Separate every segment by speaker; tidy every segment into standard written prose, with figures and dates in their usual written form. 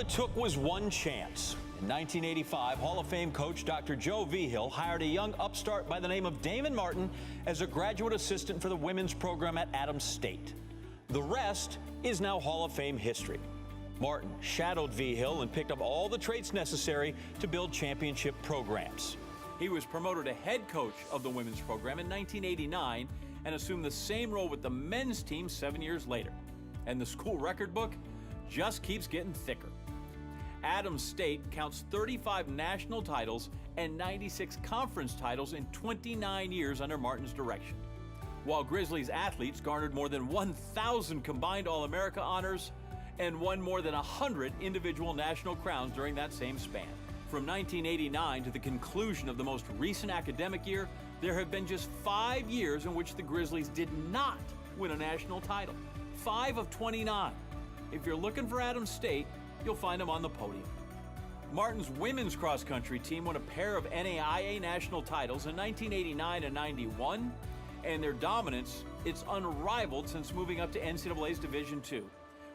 Speaker 1: it took was one chance. In 1985, Hall of Fame coach Dr. Joe Vigil hired a young upstart by the name of Damon Martin as a graduate assistant for the women's program at Adams State. The rest is now Hall of Fame history. Martin shadowed Vigil and picked up all the traits necessary to build championship programs. He was promoted to head coach of the women's program in 1989 and assumed the same role with the men's team 7 years later. And the school record book just keeps getting thicker. Adams State counts 35 national titles and 96 conference titles in 29 years under Martin's direction, while Grizzlies athletes garnered more than 1,000 combined All-America honors and won more than 100 individual national crowns during that same span. From 1989 to the conclusion of the most recent academic year, there have been just 5 years in which the Grizzlies did not win a national title. 5 of 29. If you're looking for Adams State, you'll find them on the podium. Martin's women's cross-country team won a pair of NAIA national titles in 1989 and 91, and their dominance, it's unrivaled since moving up to NCAA's Division II,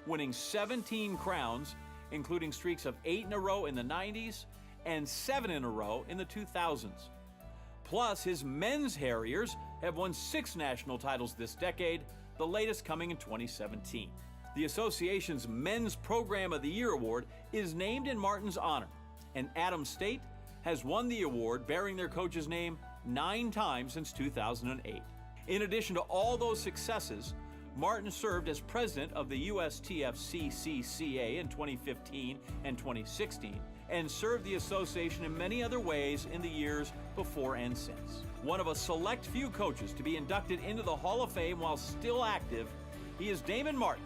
Speaker 1: winning 17 crowns, including streaks of 8 in a row in the 90s and 7 in a row in the 2000s. Plus, his men's Harriers have won 6 national titles this decade, the latest coming in 2017. The association's Men's Program of the Year award is named in Martin's honor, and Adams State has won the award bearing their coach's name 9 times since 2008. In addition to all those successes, Martin served as president of the USTFCCCA in 2015 and 2016, and served the association in many other ways in the years before and since. One of a select few coaches to be inducted into the Hall of Fame while still active, he is Damon Martin,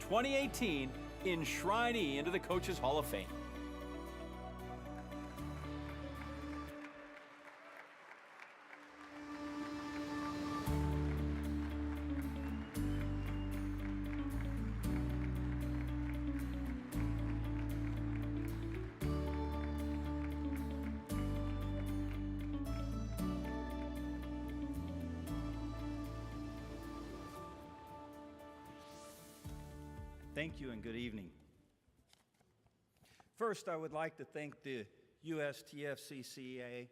Speaker 1: 2018 enshrinee into the Coaches Hall of Fame.
Speaker 2: Thank you and good evening. First, I would like to thank the USTFCCCA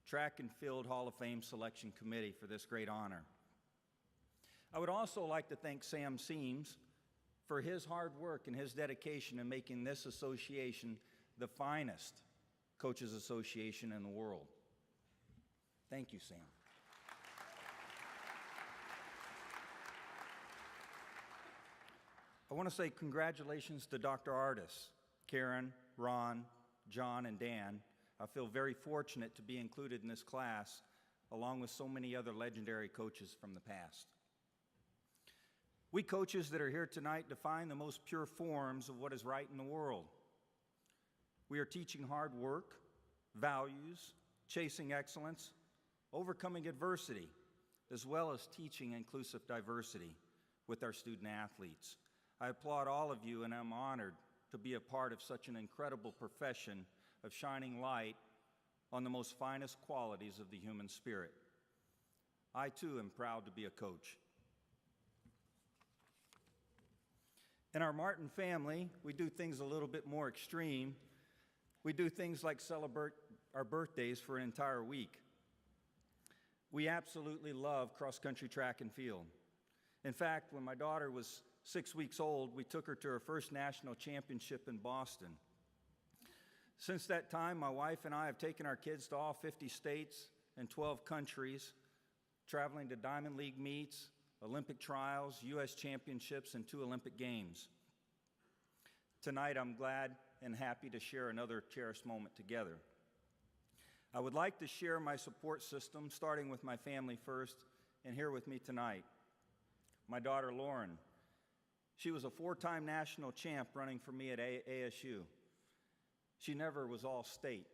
Speaker 2: Track and Field Hall of Fame Selection Committee for this great honor. I would also like to thank Sam Seams for his hard work and his dedication in making this association the finest coaches association in the world. Thank you, Sam. I want to say congratulations to Dr. Artis, Karen, Ron, John, and Dan. I feel very fortunate to be included in this class, along with so many other legendary coaches from the past. We coaches that are here tonight define the most pure forms of what is right in the world. We are teaching hard work, values, chasing excellence, overcoming adversity, as well as teaching inclusive diversity with our student athletes. I applaud all of you, and I'm honored to be a part of such an incredible profession of shining light on the most finest qualities of the human spirit. I, too, am proud to be a coach. In our Martin family, we do things a little bit more extreme. We do things like celebrate our birthdays for an entire week. We absolutely love cross-country track and field. In fact, when my daughter was 6 weeks old, we took her to her first national championship in Boston. Since that time, my wife and I have taken our kids to all 50 states and 12 countries, traveling to Diamond League meets, Olympic trials, U.S. championships, and 2 Olympic games. Tonight, I'm glad and happy to share another cherished moment together. I would like to share my support system, starting with my family first, and here with me tonight, my daughter Lauren. She was a 4-time national champ running for me at ASU. She never was all state.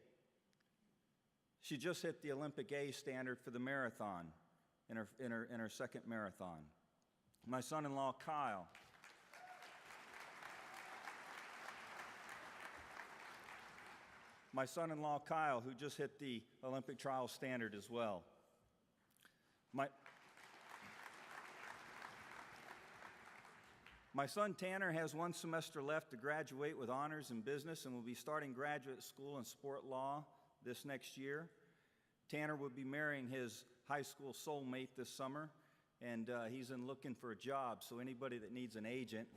Speaker 2: She just hit the Olympic A standard for the marathon in her second marathon. My son-in-law Kyle. My son-in-law Kyle, who just hit the Olympic trial standard as well. My son Tanner has one semester left to graduate with honors in business and will be starting graduate school in sport law this next year. Tanner will be marrying his high school soulmate this summer, and he's in looking for a job, so anybody that needs an agent,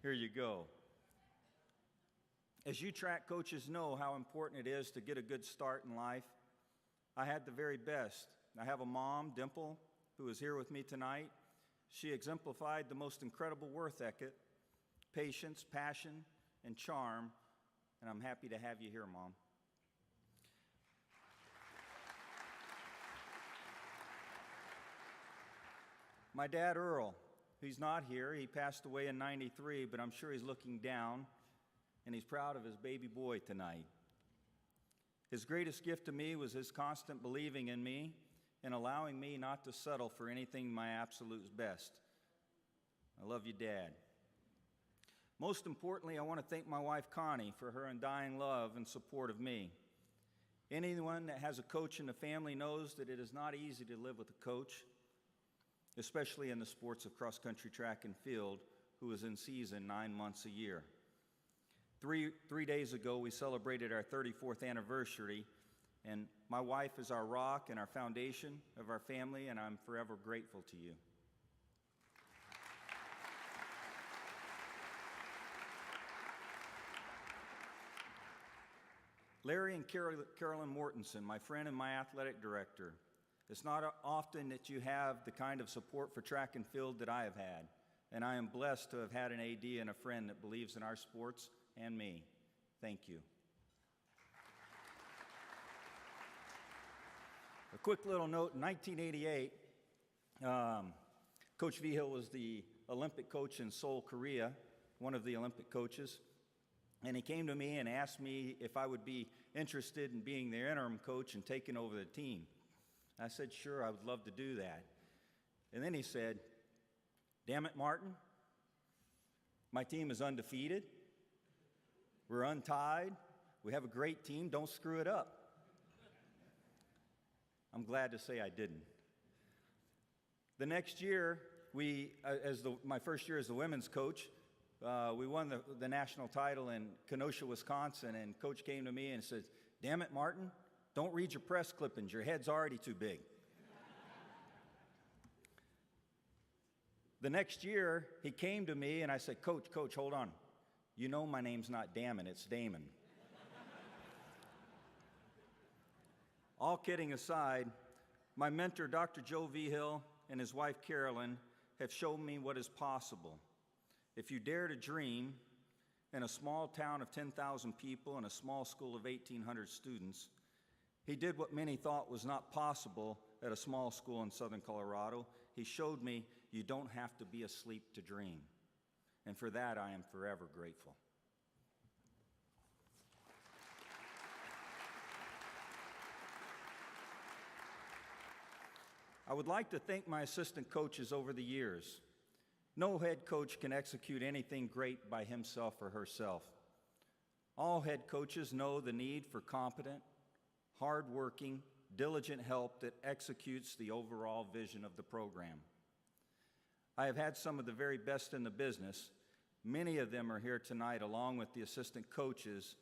Speaker 2: here you go. As you track coaches know how important it is to get a good start in life, I had the very best. I have a mom, Dimple, who is here with me tonight. She exemplified the most incredible work ethic, patience, passion, and charm, and I'm happy to have you here, Mom. My dad, Earl, he's not here. He passed away in '93, but I'm sure he's looking down, and he's proud of his baby boy tonight. His greatest gift to me was his constant believing in me and allowing me not to settle for anything my absolute best. I love you, Dad. Most importantly, I want to thank my wife, Connie, for her undying love and support of me. Anyone that has a coach in the family knows that it is not easy to live with a coach, especially in the sports of cross-country track and field, who is in season 9 months a year. Three days ago, we celebrated our 34th anniversary, and my wife is our rock and our foundation of our family, and I'm forever grateful to you. Larry and Carolyn Mortensen, my friend and my athletic director. It's not often that you have the kind of support for track and field that I have had, and I am blessed to have had an AD and a friend that believes in our sports and me. Thank you. A quick little note, in 1988, Coach Vigil was the Olympic coach in Seoul, Korea, one of the Olympic coaches, and he came to me and asked me if I would be interested in being the interim coach and taking over the team. I said, sure, I would love to do that. And then he said, damn it, Martin, my team is undefeated, we're untied, we have a great team, don't screw it up. I'm glad to say I didn't. The next year, my first year as the women's coach, we won the national title in Kenosha, Wisconsin, and Coach came to me and said, damn it, Martin, don't read your press clippings, your head's already too big. The next year, he came to me and I said, Coach, hold on. You know my name's not Damon, it's Damon. All kidding aside, my mentor, Dr. Joe Vigil, and his wife, Carolyn, have shown me what is possible. If you dare to dream, in a small town of 10,000 people and a small school of 1,800 students, he did what many thought was not possible at a small school in southern Colorado. He showed me you don't have to be asleep to dream. And for that, I am forever grateful. I would like to thank my assistant coaches over the years. No head coach can execute anything great by himself or herself. All head coaches know the need for competent, hardworking, diligent help that executes the overall vision of the program. I have had some of the very best in the business. Many of them are here tonight along with the assistant coaches.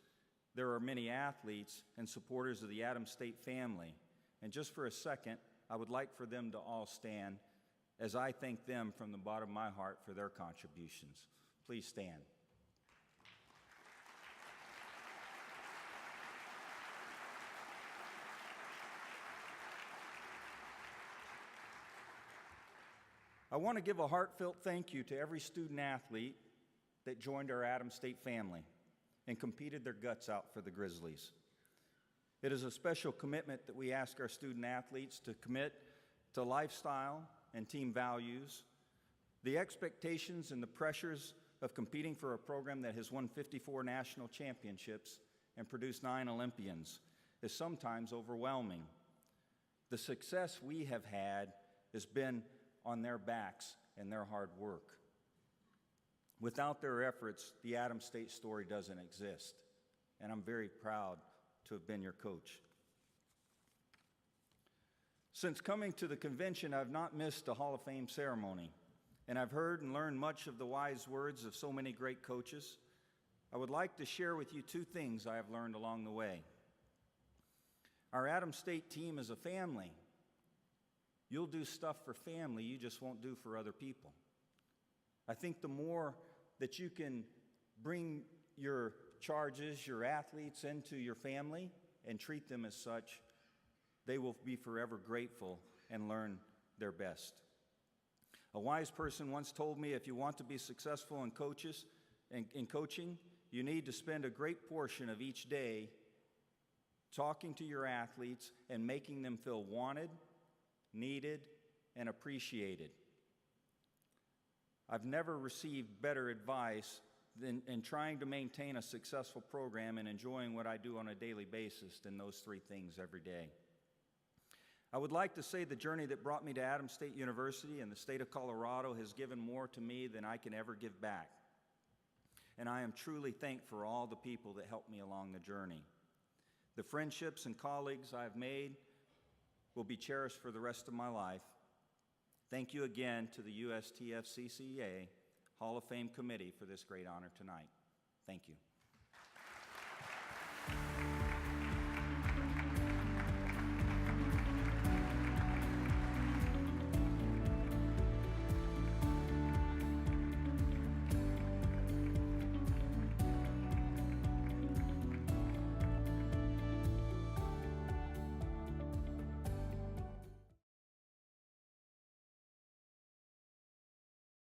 Speaker 2: There are many athletes and supporters of the Adams State family. And just for a second, I would like for them to all stand as I thank them from the bottom of my heart for their contributions. Please stand. I want to give a heartfelt thank you to every student athlete that joined our Adams State family and competed their guts out for the Grizzlies. It is a special commitment that we ask our student athletes to commit to lifestyle and team values. The expectations and the pressures of competing for a program that has won 54 national championships and produced 9 Olympians is sometimes overwhelming. The success we have had has been on their backs and their hard work. Without their efforts, the Adams State story doesn't exist, and I'm very proud to have been your coach. Since coming to the convention, I've not missed a Hall of Fame ceremony, and I've heard and learned much of the wise words of so many great coaches. I would like to share with you two things I have learned along the way. Our Adams State team is a family. You'll do stuff for family you just won't do for other people. I think the more that you can bring your charges, your athletes into your family and treat them as such, they will be forever grateful and learn their best. A wise person once told me, if you want to be successful in coaching, you need to spend a great portion of each day talking to your athletes and making them feel wanted, needed, and appreciated. I've never received better advice than in trying to maintain a successful program and enjoying what I do on a daily basis than those three things every day. I would like to say the journey that brought me to Adams State University and the state of Colorado has given more to me than I can ever give back. And I am truly thankful for all the people that helped me along the journey. The friendships and colleagues I've made will be cherished for the rest of my life. Thank you again to the USTFCCCA Hall of Fame Committee for this great honor tonight. Thank you.